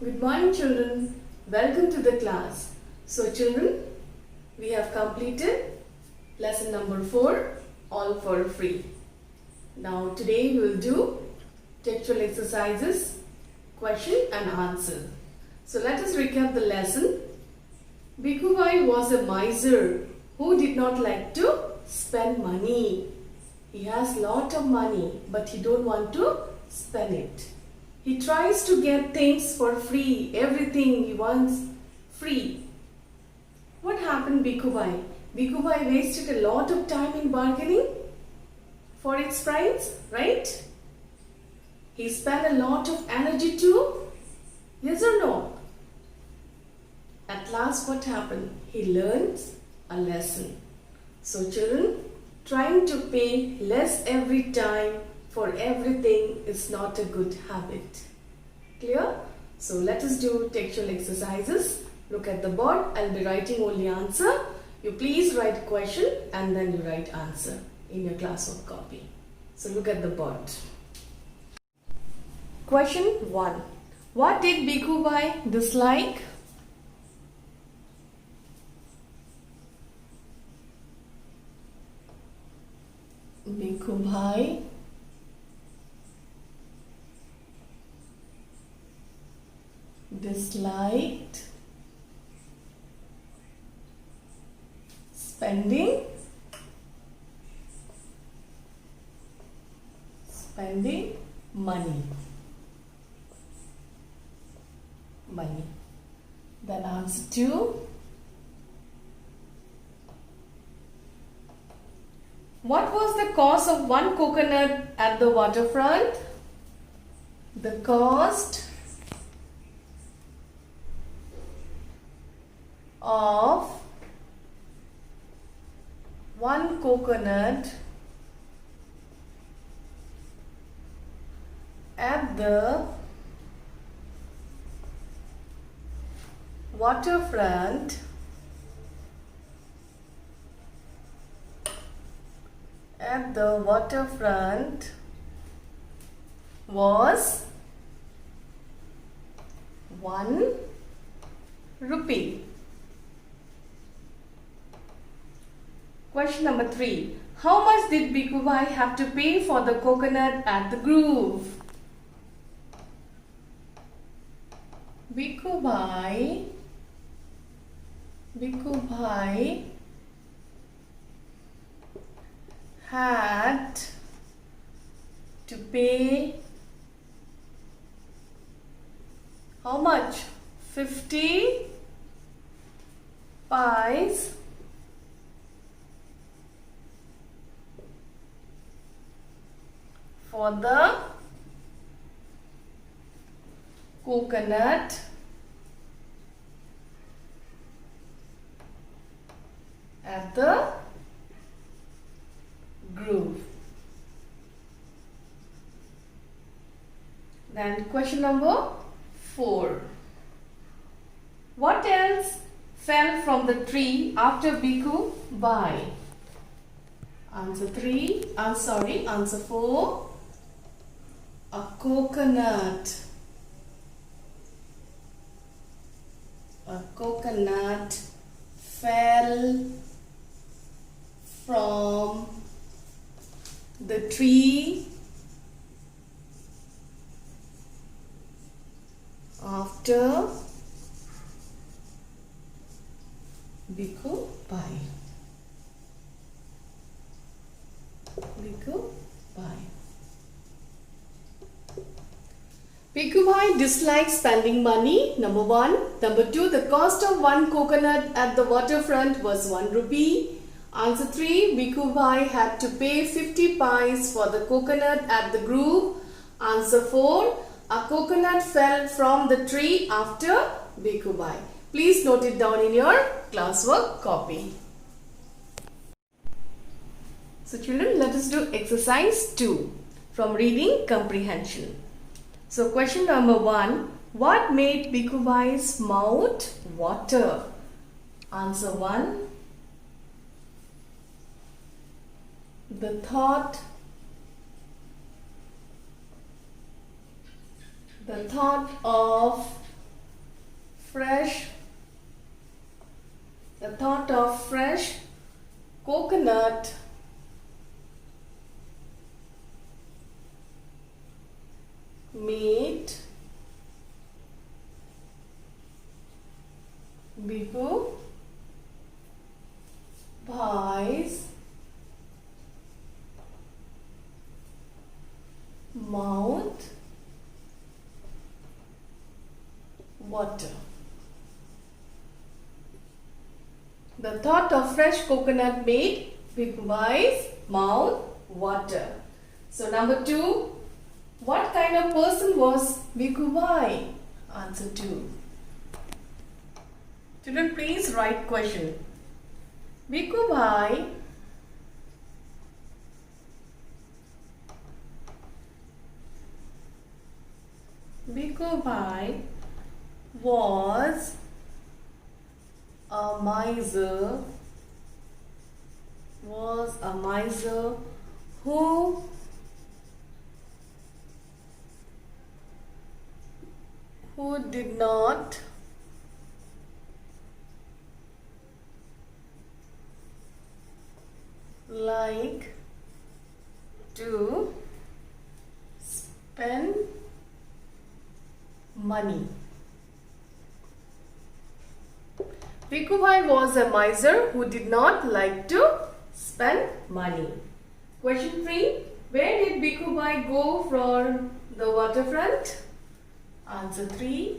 Good morning, children. Welcome to the class. So, children, we have completed lesson number 4, all for free. Now, today we will do textual exercises, question and answer. So, let us recap the lesson. Bhikhu was a miser who did not like to spend money. He has lot of money, but he don't want to spend it. He tries to get things for free, everything he wants free. What happened, Bhikhu Bhai? Bhikhu Bhai wasted a lot of time in bargaining for its price, right? He spent a lot of energy too, yes or no? At last what happened? He learned a lesson. So children, trying to pay less every time for everything is not a good habit. Clear? So let us do textual exercises. Look at the board. I'll be writing only answer. You please write question and then you write answer in your classwork copy. So look at the board. Question 1. What did Bhikhu Bhai dislike? Bhikhu Bhai disliked spending money. Then answer 2. What was the cost of one coconut at the waterfront? The cost of one coconut at the waterfront was 1 rupee. Question number 3. How much did Bhikhu Bhai have to pay for the coconut at the grove? Bhikhu Bhai had to pay how much? 50 pies for the coconut at the grove. Then question number 4. What else fell from the tree after Bhikhu Bhai? Answer 4. A coconut. A coconut fell from the tree after Bhikhu Bhai. Bhikhu Bhai dislikes spending money. Number 1. Number 2. The cost of one coconut at the waterfront was 1 rupee. Answer 3. Bhikhu Bhai had to pay 50 pies for the coconut at the grove. Answer 4. A coconut fell from the tree after Bhikhu Bhai. Please note it down in your classwork copy. So children, let us do exercise 2 from reading comprehension. So question number 1. What made Bhikhu Bhai's mouth water? Answer 1. The thought of fresh, the thought of fresh coconut made Bhikkhu Bhai's mouth water. The thought of fresh coconut made Bhikkhu Bhai's mouth water. So number 2, what kind of person was Bhikkhu Bhai? Answer 2. Children, please write question. Bhikkhu Bhai was a miser, who did not like to spend money. Bhikkhu Bhai was a miser who did not like to spend money. Question 3. Where did Bhikkhu Bhai go from the waterfront? Answer 3.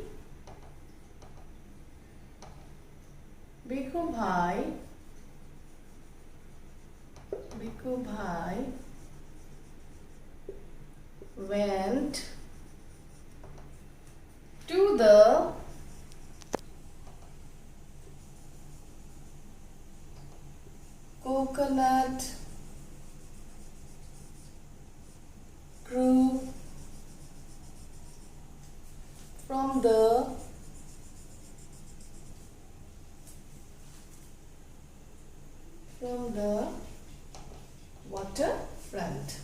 Bhikkhu Bhai went to the coconut grove from the waterfront.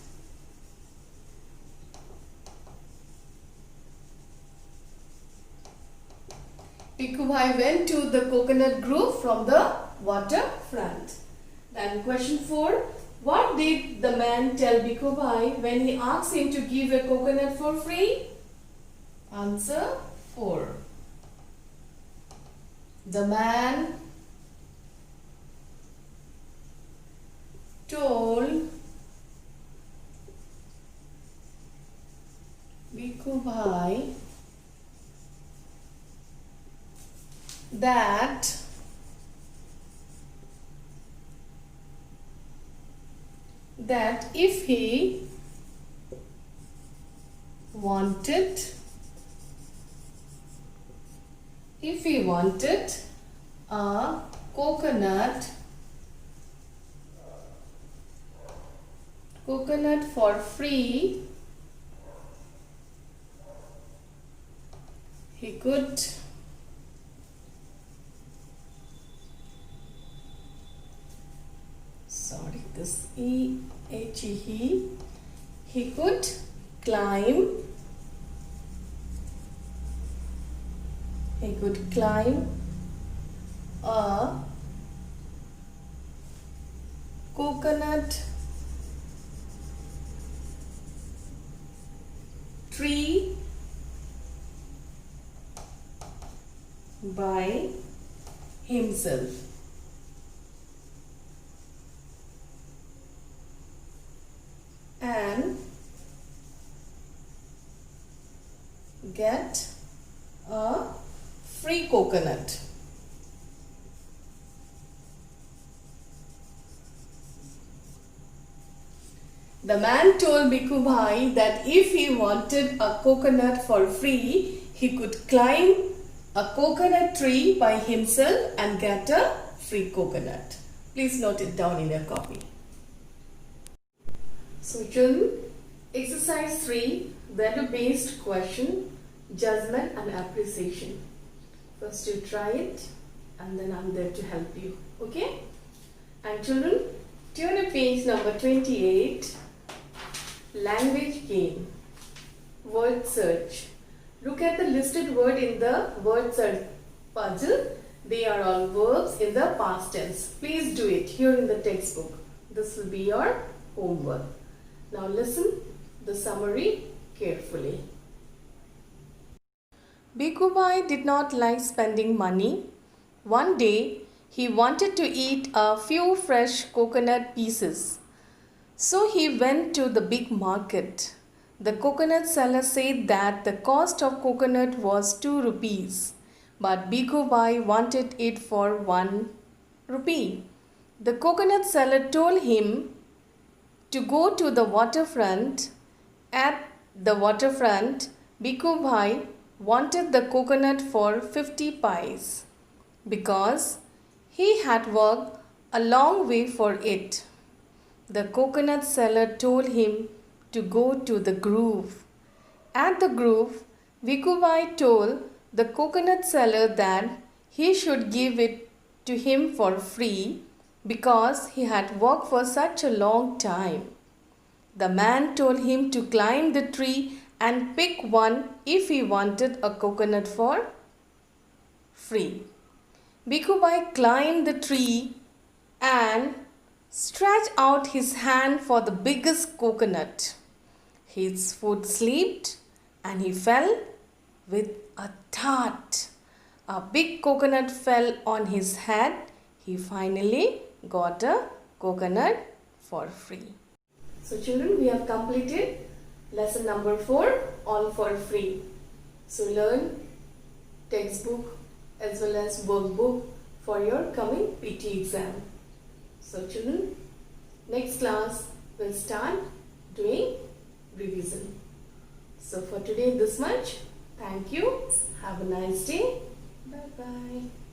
Bhikkhu Bhai went to the coconut grove from the waterfront. Then question 4. What did the man tell Bhikkhu Bhai when he asked him to give a coconut for free? Answer 4. The man told Bhikkhu Bhai that if he wanted a coconut for free, he could he could climb a coconut tree by himself. And get a free coconut. The man told Bhikkhu Bhai that if he wanted a coconut for free, he could climb a coconut tree by himself and get a free coconut. Please note it down in your copy. So children, exercise 3, value-based question, judgment and appreciation. First you try it and then I'm there to help you. Okay? And children, turn to page number 28, language game, word search. Look at the listed word in the word search puzzle. They are all verbs in the past tense. Please do it here in the textbook. This will be your homework. Now listen the summary carefully. Bhikhu did not like spending money. One day, he wanted to eat a few fresh coconut pieces. So he went to the big market. The coconut seller said that the cost of coconut was 2 rupees, but Bhikhu wanted it for 1 rupee. The coconut seller told him to go to the waterfront. At the waterfront, Bhikhu wanted the coconut for 50 pies because he had walked a long way for it. The coconut seller told him to go to the grove. At the grove, Bhikhu told the coconut seller that he should give it to him for free because he had walked for such a long time. The man told him to climb the tree and pick one if he wanted a coconut for free. Bhikhu climbed the tree and stretched out his hand for the biggest coconut. His foot slipped and he fell with a thud. A big coconut fell on his head. He finally got a coconut for free. So children, we have completed lesson number 4, all for free. So learn textbook as well as workbook for your coming PT exam. So children, next class we'll start doing revision. So for today this much. Thank you. Have a nice day. Bye bye.